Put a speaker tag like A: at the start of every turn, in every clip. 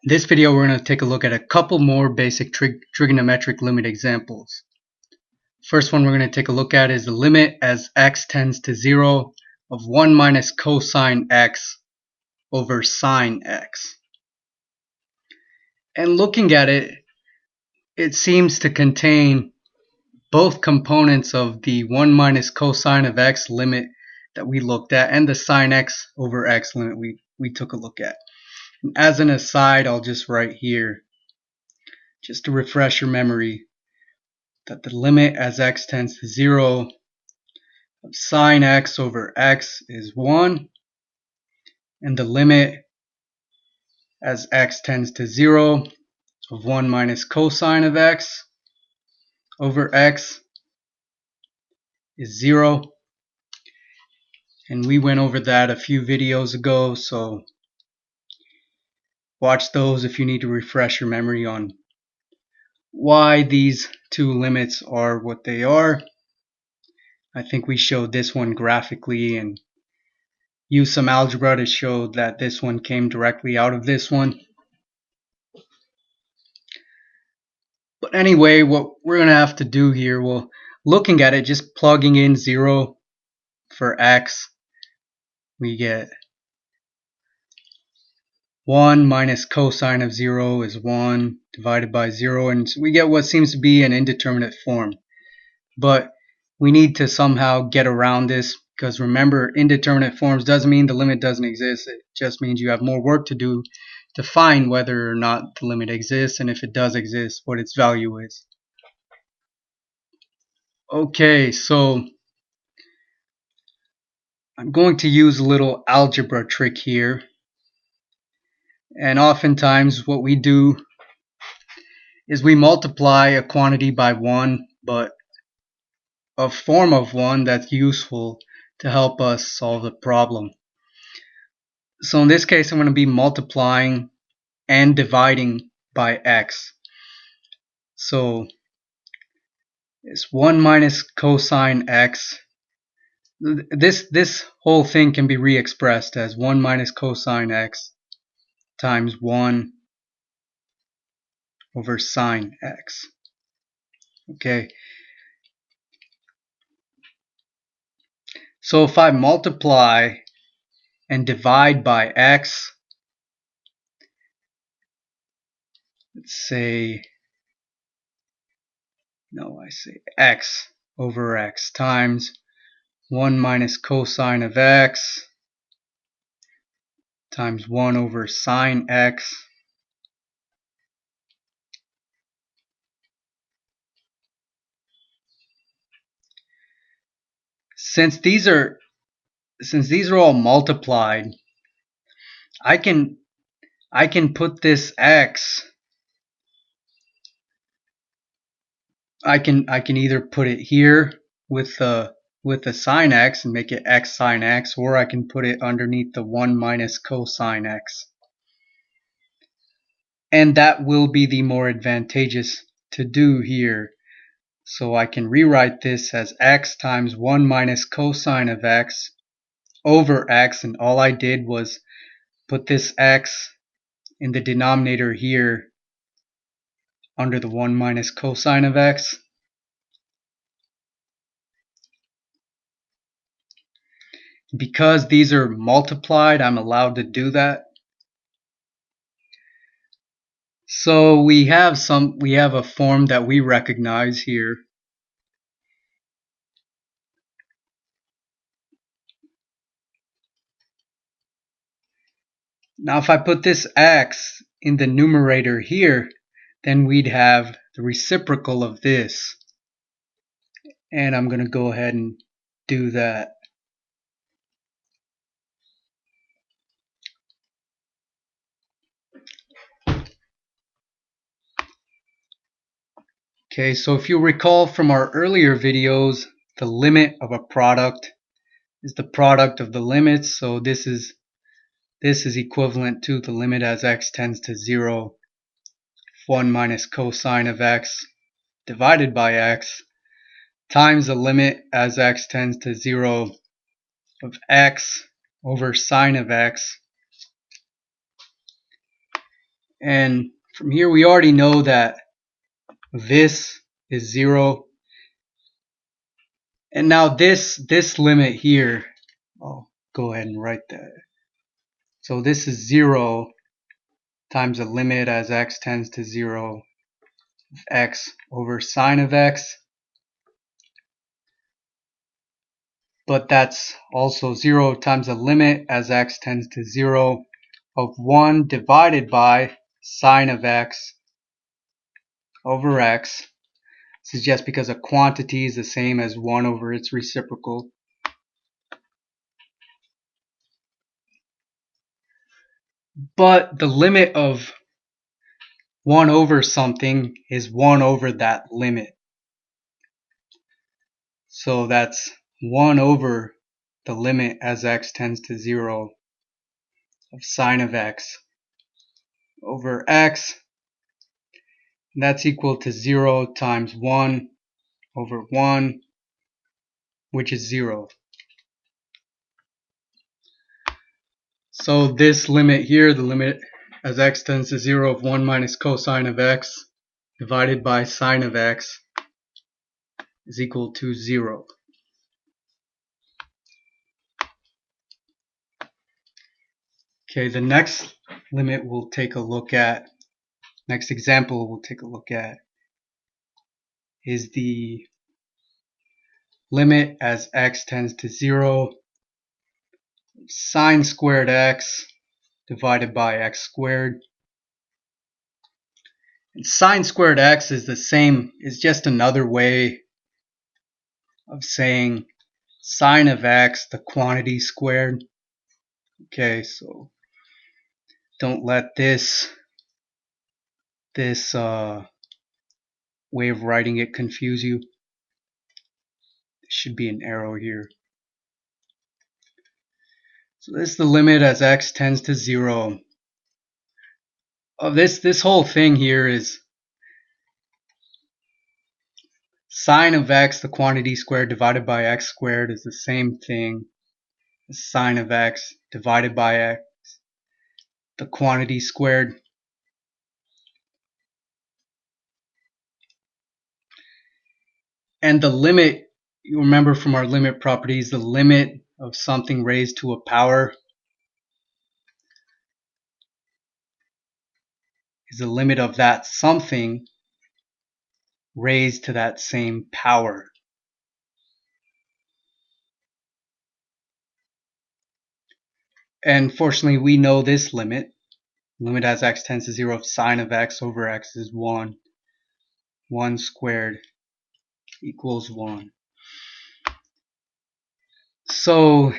A: In this video, we're going to take a look at a couple more basic trigonometric limit examples. First one we're going to take a look at is the limit as x tends to 0 of 1 minus cosine x over sine x. And looking at it, it seems to contain both components of the 1 minus cosine of x limit that we looked at and the sine x over x limit we took a look at. And as an aside, I'll just write here, just to refresh your memory, that the limit as x tends to 0 of sine x over x is 1, and the limit as x tends to 0 of 1 minus cosine of x over x is 0. And we went over that a few videos ago, so watch those if you need to refresh your memory on why these two limits are what they are. I think we showed this one graphically and used some algebra to show that this one came directly out of this one. But anyway, what we're going to have to do here, well, looking at it, just plugging in 0 for x, we get 1 minus cosine of 0 is 1 divided by 0, and so we get what seems to be an indeterminate form. But we need to somehow get around this, because remember, indeterminate forms doesn't mean the limit doesn't exist. It just means you have more work to do to find whether or not the limit exists, and if it does exist, what its value is. Okay, so I'm going to use a little algebra trick here. And oftentimes what we do is we multiply a quantity by 1, but a form of 1 that's useful to help us solve the problem. So in this case, I'm going to be multiplying and dividing by x. So it's 1 minus cosine x. This whole thing can be re-expressed as 1 minus cosine x times 1 over sine x. Okay. So if I multiply and divide by x, let's say, I say x over x times 1 minus cosine of x times 1 over sine x. Since these are all multiplied, I can put this x, I can either put it here with the sine x and make it x sine x, or I can put it underneath the 1 minus cosine x. And that will be the more advantageous to do here. So I can rewrite this as x times 1 minus cosine of x over x, and all I did was put this x in the denominator here under the 1 minus cosine of x. Because these are multiplied, I'm allowed to do that. So we have a form that we recognize here. Now if I put this x in the numerator here, then we'd have the reciprocal of this. And I'm going to go ahead and do that. Okay, so if you recall from our earlier videos, the limit of a product is the product of the limits. So this is equivalent to the limit as x tends to 0, 1 minus cosine of x divided by x times the limit as x tends to 0 of x over sine of x And from here we already know that this is 0. And now this limit here, I'll go ahead and write that. So this is 0 times the limit as x tends to 0 of x over sine of x. But that's also 0 times the limit as x tends to 0 of 1 divided by sine of x over x. This is just because a quantity is the same as 1 over its reciprocal. But the limit of 1 over something is 1 over that limit. So that's 1 over the limit as x tends to 0 of sine of x over x. And that's equal to 0 times 1 over 1, which is 0. So this limit here, the limit as x tends to 0 of 1 minus cosine of x divided by sine of x is equal to 0. Okay, the next limit we'll take a look at, next example we'll take a look at is the limit as x tends to 0 sine squared x divided by x squared. And sine squared x is the same, is just another way of saying sine of x, the quantity squared. Okay, so don't let this way of writing it confuse you. There should be an arrow here. So this is the limit as x tends to 0 of this whole thing here is sine of x, the quantity squared, divided by x squared is the same thing as sine of x divided by x, the quantity squared. And the limit, you remember from our limit properties, the limit of something raised to a power is the limit of that something raised to that same power. And fortunately, we know this limit. Limit as x tends to 0 of sine of x over x is 1. 1 squared equals 1. So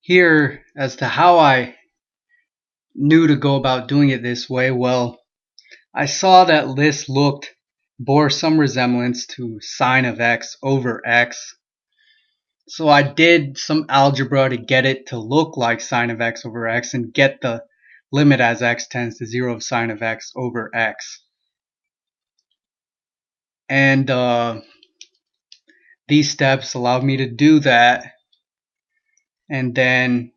A: here, as to how I knew to go about doing it this way, well, I saw that this bore some resemblance to sine of x over x. So I did some algebra to get it to look like sine of x over x and get the limit as x tends to 0 of sine of x over x. And these steps allowed me to do that. And then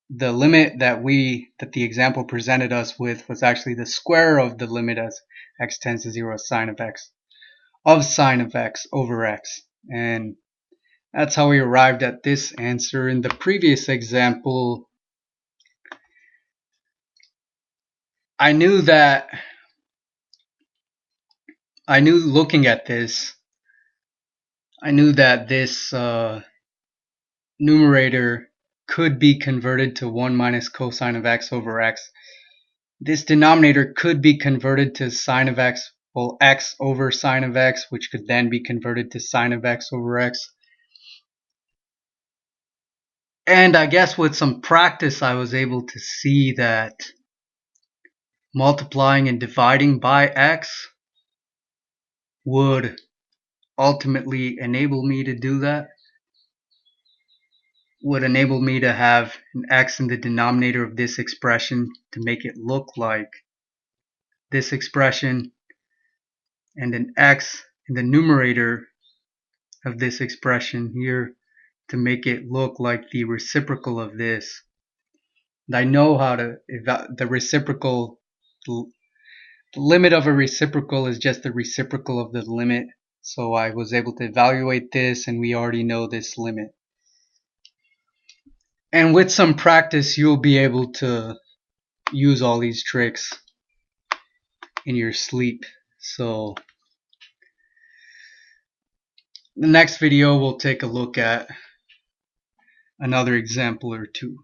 A: the limit that the example presented us with was actually the square of the limit as x tends to 0 of sine of x over x. And that's how we arrived at this answer. In the previous example, I knew looking at this, I knew that this numerator could be converted to 1 minus cosine of x over x. This denominator could be converted to sine of x, well, x over sine of x, which could then be converted to sine of x over x. And I guess with some practice, I was able to see that multiplying and dividing by x would ultimately enable me to do that. Would enable me to have an x in the denominator of this expression to make it look like this expression, and an x in the numerator of this expression here to make it look like the reciprocal of this. And I know how to the reciprocal The limit of a reciprocal is just the reciprocal of the limit. So I was able to evaluate this, and we already know this limit. And with some practice, you'll be able to use all these tricks in your sleep. So the next video, we'll take a look at another example or two.